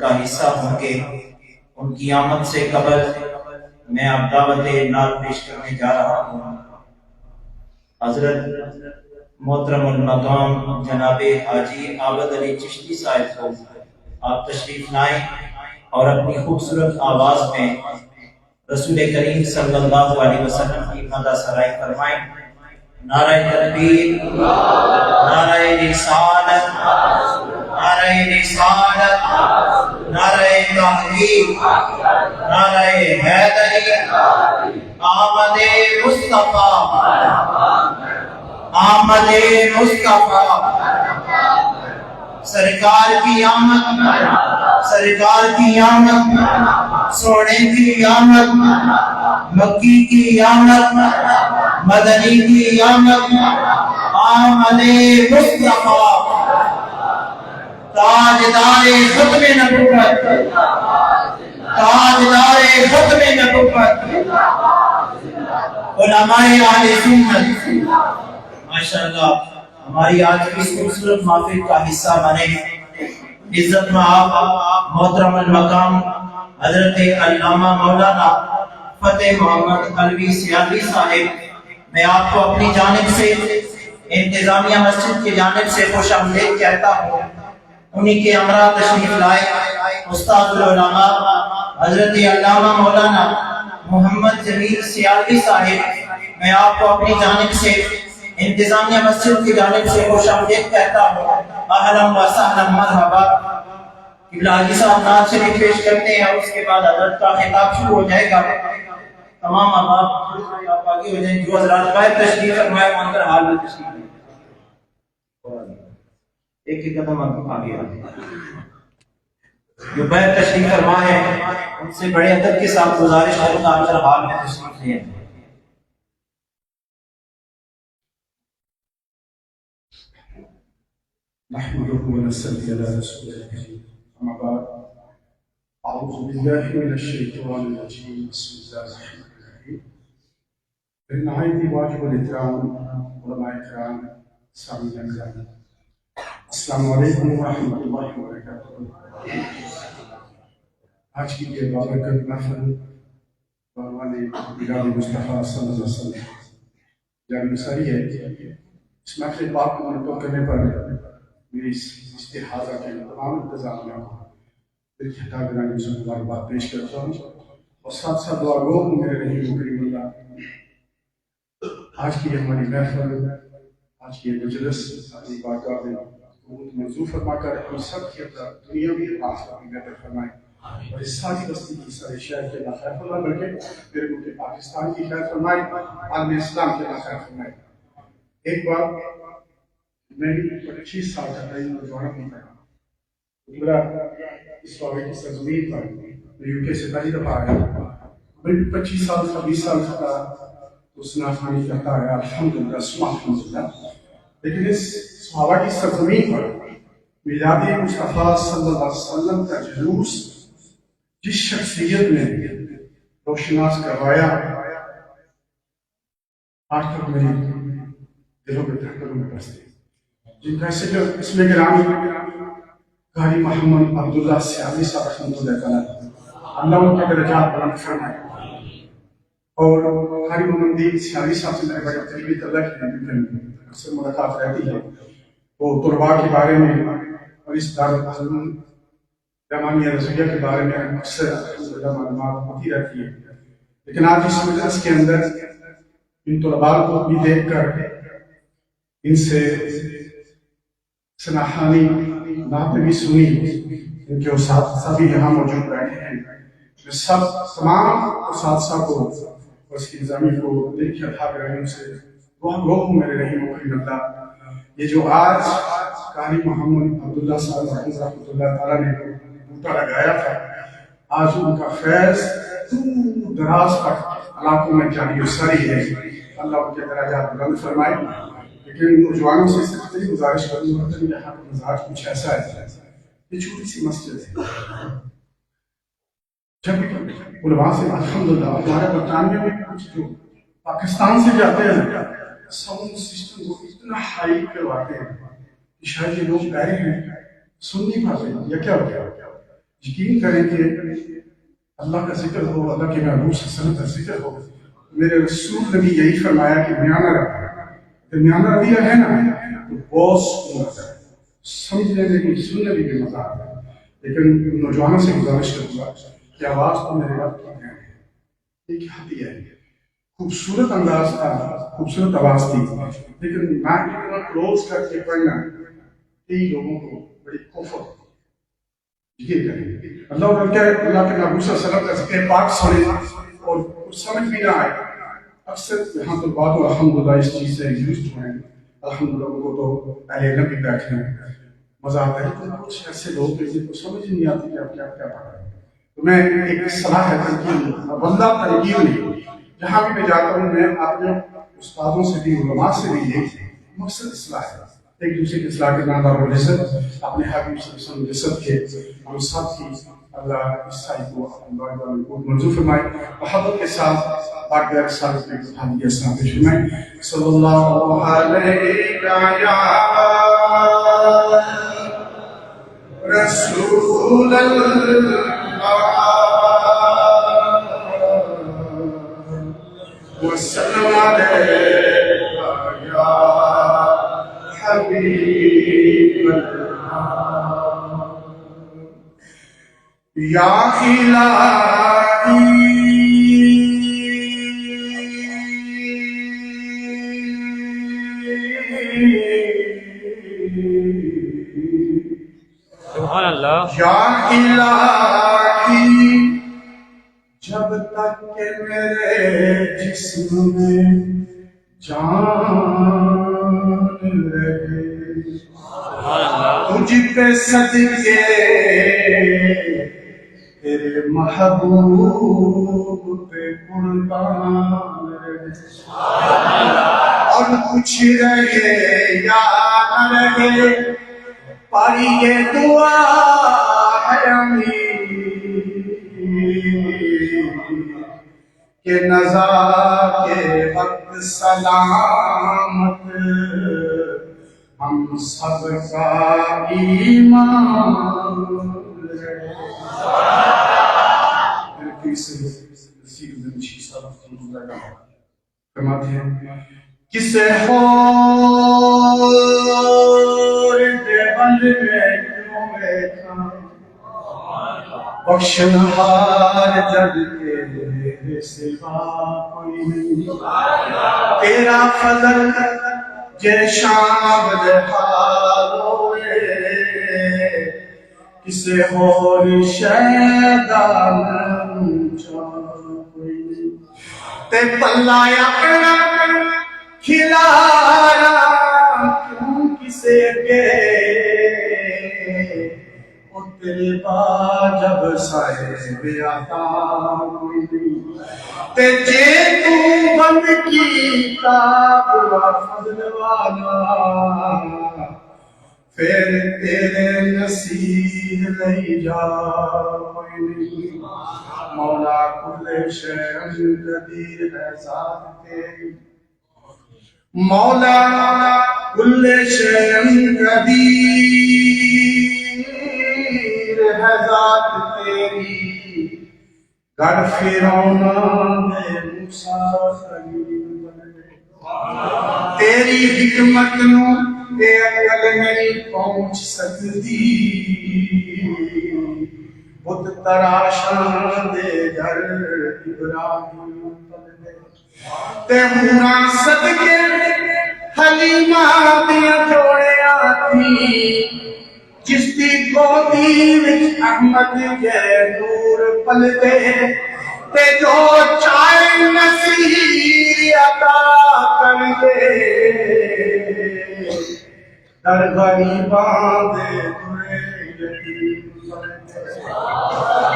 کا حصہ ہوں گے، ان کی آمد سے قبل میں اب دعوت نال پیش کرنے جا رہا ہوں۔ حضرت محترم المقام جناب حاجی عابد علی چشتی صاحب کو آپ تشریف لائیں اور اپنی خوبصورت آواز میں رسول کریم صلی اللہ علیہ وسلم کی مدح سرائی فرمائیں۔ نعرہ تکبیر، نعرہ رسالت، نعرہ رسالت، نعرہ تحقیق، نعرہ حیدری، آمد مصطفیٰ، آمد مصطفیٰ، سرکار کی آمد، سرکار کی آمد، سونے کی آمد، مکی کی آمد، مدنی کی آمد، آمد مصطفیٰ، تاجدار ختم نبوت، تاجدار ختم نبوت، علماء اہل سنت۔ ماشاءاللہ ہماری آج کی اس خوبصورت محفل کا حصہ بنے۔ عزت میں آپ محترم المقام حضرت علامہ مولانا فتح محمد علوی سیالوی صاحب، میں آپ کو اپنی جانب سے انتظامیہ مسجد کی جانب سے خوش آمدید کہتا ہوں۔ انہی کے ہمراہ تشریف لائے استاد العلماء حضرت علامہ مولانا محمد جمیل سیالوی صاحب، میں آپ کو اپنی جانب سے انتظامیہ مسجد کی جانب سے خوش آمدید کہتا ہوں۔ اہلا و سہلا مرحبا۔ قبلہ حاجی صاحب نعت شریف پیش کرتے ہیں اور اس کے بعد حضرت کا خطاب شروع ہو جائے گا۔ تمام آپ آگے ہو جائیں، جو حضرات باہر تشریف فرمائے وہ اندر حال میں تشریف لیں۔ ایک ایک قدم آگے آگے جو باہر تشریف فرما ہے ان سے بڑے ادب کے ساتھ گزارش ہے کہ اندر حال میں تشریف لیں۔ نحمده ونصلي على رسوله الكريم، أما بعد، أعوذ بالله من الشيطان الرجيم، بسم الله الرحمن الرحيم۔ نہایت واجب الاحترام علماء کرام، سامعین اکرام، السلام علیکم ورحمۃ اللہ وبرکاتہ۔ آج کی یہ بابرکت محفل بعنوان میلاد مصطفیٰ صلی اللہ علیہ وسلم جاری ساری ہے۔ اس محفل پاک کو منعقد کرنے پر میری استحاضہ کے تمام انتظامیہ کو دل کی خطا گرامی سے مبارکباد پیش کرتا ہوں اور ساتھ ساتھ دعا گو ہوں میرے رحیم و کریم اللہ آج کی ہماری محفل، آج کی مجلس اپنی بارگاہ میں بہت منظور فرما کر ہم سب کی دنیاوی اور آخرت میں بہتر فرمائے اور اس ساری بستی کی سارے شہر کے اللہ خیر فرمائے، بلکہ میرے ملک پاکستان کی خیر فرمائے، عالم اسلام کے اللہ خیر فرمائے۔ ایک بار میں 25 سال کا نئی نوجوان ہوتا ہے، میرا اس واقعے کی سرزمین پر میں یوکے سے پہلی دفعہ آیا، میں 25 سال کا 20 سال کا اس نافانی کرتا ہے الحمدللہ ثم الحمدللہ، لیکن اس صحابہ کی سرزمین پر میلاد مصطفیٰ صلی اللہ علیہ وسلم کا جلوس جس شخصیت نے روشناس کروایا آج تک میری دلوں کے دھڑکنوں میں بستے، جن کا اس میں گرامی قاری محمد عبداللہ سیالوی صاحب رحمۃ اللہ تعالیٰ اللہ ان کے درجات بلند فرمائے، اور قاری محمد دین سیالوی صاحب سے میرے بڑے قریبی تعلق ہے، اکثر ملاقات رہتی ہے، وہ طلباء کے بارے میں اور اس دارالعلوم امامیہ رضویہ کے بارے میں اکثر معلومات ہوتی رہتی ہے، لیکن آج اس مجلس کے اندر ان طلباء کو بھی دیکھ کر ان سے سناخانی نعت بھی سنی، ان کے اساتذہ بھی یہاں موجود بیٹھے ہیں، میں سب تمام اساتذہ کو اور اس کی انتظامیہ کو دل کی عطا گرامیوں سے دعا گو ہوں میرے رحیم و کریم اللہ، یہ جو آج قاری محمد عبداللہ صاحب رحمۃ اللہ تعالیٰ نے بوٹا لگایا تھا، آج ان کا فیض دور دراز تک علاقوں میں جاری و ساری ہے، اللہ ان کے درجات بلند فرمائے۔ لیکن نوجوانوں سے سختی گزارش کروں گا کہ یہاں کا مزاج کچھ ایسا ہے، یہ چھوٹی سی مسجد ہے، جب علماء سے الحمدللہ ہمارے برطانیہ میں کچھ جو پاکستان سے جاتے ہیں ساؤنڈ سسٹم کو اتنا ہائی کرواتے ہیں کہ شاید یہ لوگ گائے ہیں سن نہیں پاتے یا کیا ہو گیا، یقین کریں کہ اللہ کا ذکر ہو، اللہ کے محبوب صلی اللہ علیہ وسلم کا ذکر ہو، میرے رسول نے بھی یہی فرمایا کہ میانہ میانہ رویہ ہے نا تو بہت سکون آتا ہے، سمجھنے میں بھی سننے میں بھی مزہ آتا ہے۔ لیکن نوجوانوں سے گزارش کروں گا کہ آواز تو میرے رب کی ہے، ایک ہدیہ ہے، خوبصورت انداز تھا، خوبصورت آواز تھی، لیکن میں اتنا کلوز کر کے پڑھنا کئی لوگوں کو بڑی خوف ہوتی ہے۔ یہ کریں اللہ کے محبوب صلی اللہ علیہ وسلم کا ذکر پاک سنیں اور کچھ سمجھ بھی نہ آئے، اکثر یہاں تو بات الحمدللہ اس چیز سے یوزڈ ہوئے ہیں، الحمدللہ ان کو تو اہل علم بھی بیٹھے ہیں، مزہ آتا ہے، لیکن کچھ ایسے لوگ ہیں جن کو سمجھ نہیں آتی کہ آپ کیا کیا پڑھ رہے ہیں۔ تو میں ایک صلاح ہے، تنقید بندہ تنقید نہیں، جہاں بھی میں جاتا ہوں میں اپنے استادوں سے بھی علماء سے بھی یہ مقصد اصلاح ہے، ایک دوسرے کی اصلاح کے نام اور عزت اپنے حبیب صلی اللہ علیہ وسلم عزت کے ہم سب کی اللہ عیسائی کو اپنے بارگاہ میں منظور فرمائے، محبت کے ساتھ باقی رسالت میں حدیث اسلام پیش فرمائے۔ صلی اللہ علیہ رسول اللہ وسلم علیہ یا حبیب اللہ یا الہی سبحان اللہ یا الہی، جب تک کہ میرے جسم میں جان رہے، سبحان اللہ تجھ پہ صدقے تیرے محبوب پہ قربان رہے، اور کچھ رہے یا نہ رہے پر یہ دعا ہے امین کہ نزا کے وقت سلامت ہم سب کا ایمان رہے۔ فرماتے ہیں کسے اور دیوال میں کیوں بیٹھا، بخشنہار جگ کے سوا کوئی نہیں، تیرا فضل جے شام دے حال ہوئے، کسے اور شیدا منچا کوئی نہیں، تے پلا اپنا کھلایا کیوں کسے کے، تیرے بعد جب صاحب عطا کوئی نہیں، تے جے تو بند کیتا بڑا فضل والا، پھر تیرے نصیب لئی جا کوئی نہیں، مولا کل شیء قدیر ہے ذات تیری، مولا کل شیء قدیر ہے ذات تیری، گھر فرعون دے موسیٰ خلیل بنے، تیری حکمت نو اے عقل نہیں پہنچ سکتی، بت تراشاں دے گھر ابراہیم بنے، تے ہونا صدقے حلیمہ دیا جوڑیا تھی، جس دی گودی وچ احمد کے نور پل دے، تے جو چاہے نصیر عطا کر دے، در غریباں دے درے یتیم بن دے،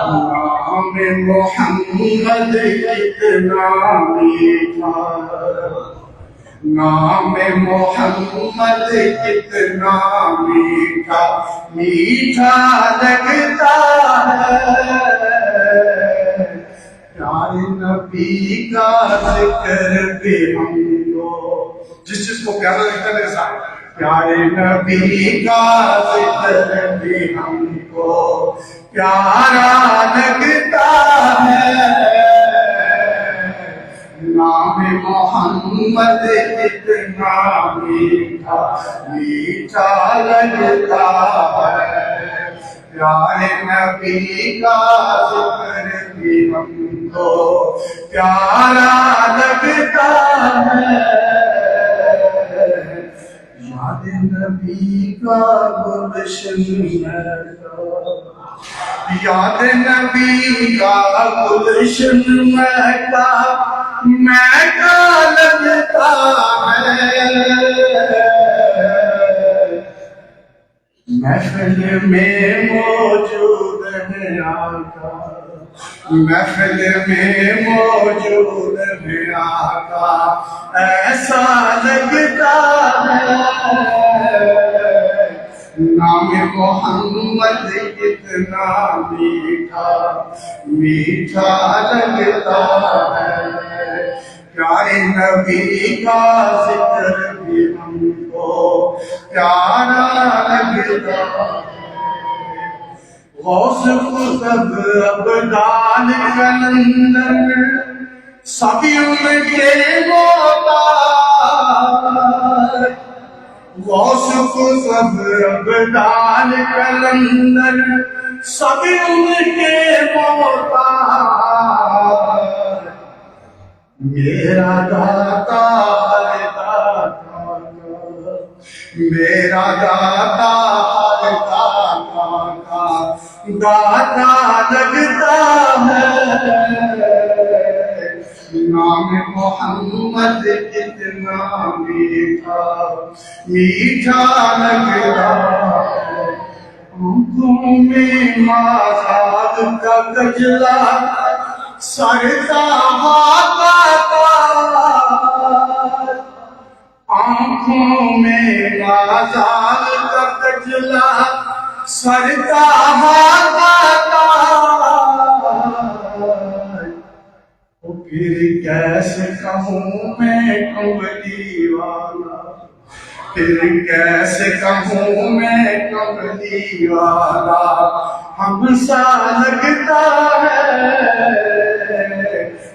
نام محمد کتنا میٹھا، نام محمد کتنا میٹھا میٹھا لگتا ہے، پیارے نبی کا ذکر بھی ہم کو، جس کو پیارا لگتا ہے میرے ساتھ، پیارے نبی کا ذکر بھی ہم کو پیارا لگتا ہے نام محمد کتنا میٹھا میٹھا لگتا ہے پیارے نبی کا ذکر بھی ہم کو پیارا لگتا ہے یاد نبی کا گلشن یاد نبی کا گلشن مہکا لگتا ہے محفل میں موجود ہے آقا محفل میں موجود ہے آقا ایسا لگتا ہے نام محمد کتنا میٹھا میٹھا لگتا ہے پیارے نبی کا ذکر بھی ہم کو پیارا لگتا ہے غوث قطب ابدال کلندر سبھی ان کے محتاج غوث قطب ابدال کلندر سبھی ان کے محتاج میرا داتا ہے داتا میرا داتا ہے داتا لگتا ہے نام محمد کتنا میٹھا میٹھا لگتا ہے آنکھوں میں مازاد کا کجلا سرتا آنکھوں میں مازاد کا کجلا سرتا پھر کیسے کہوں میں کملی والا پھر کیسے کہوں میں کملی والا ہم سا لگتا ہے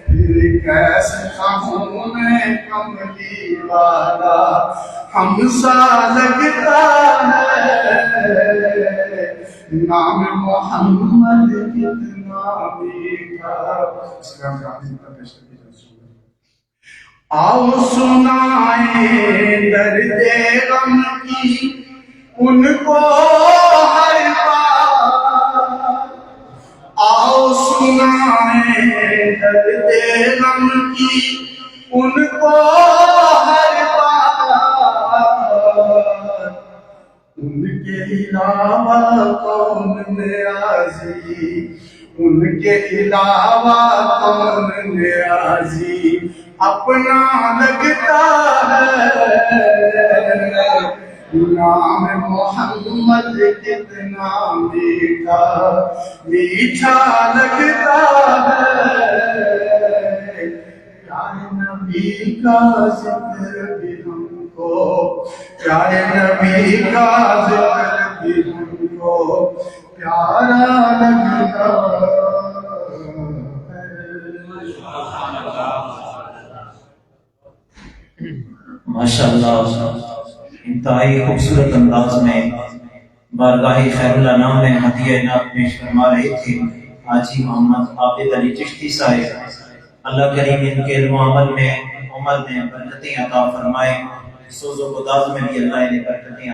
پھر کیسے کہوں میں کملی والا ہم سا لگتا ہے نام محمد کتنا میٹھا آؤ سنائیں درد غم کی ان کو ہر بات آؤ سنائیں درد غم کی ان کو ہر بات ان کے علاوہ کون نیازی ان کے علاوہ کون نیازی اپنا لگتا ہے نام محمد کتنا میٹھا میٹھا لگتا ہے پیارے نبی کا ذکر بھی ہم کو پیارے نبی کا ذکر بھی ہم کو پیارا لگتا ہے ماشاءاللہ انتہائی خوبصورت انداز میں بارگاہ خیر الانام میں ہدیہ نعت پیش فرما رہے تھے حاجی محمد عابد علی چشتی صاحب. اللہ کریم ان کے علم و عمل میں عمر میں برکتیں عطا فرمائے, سوز و گداز میں بھی اللہ انہیں برکتیں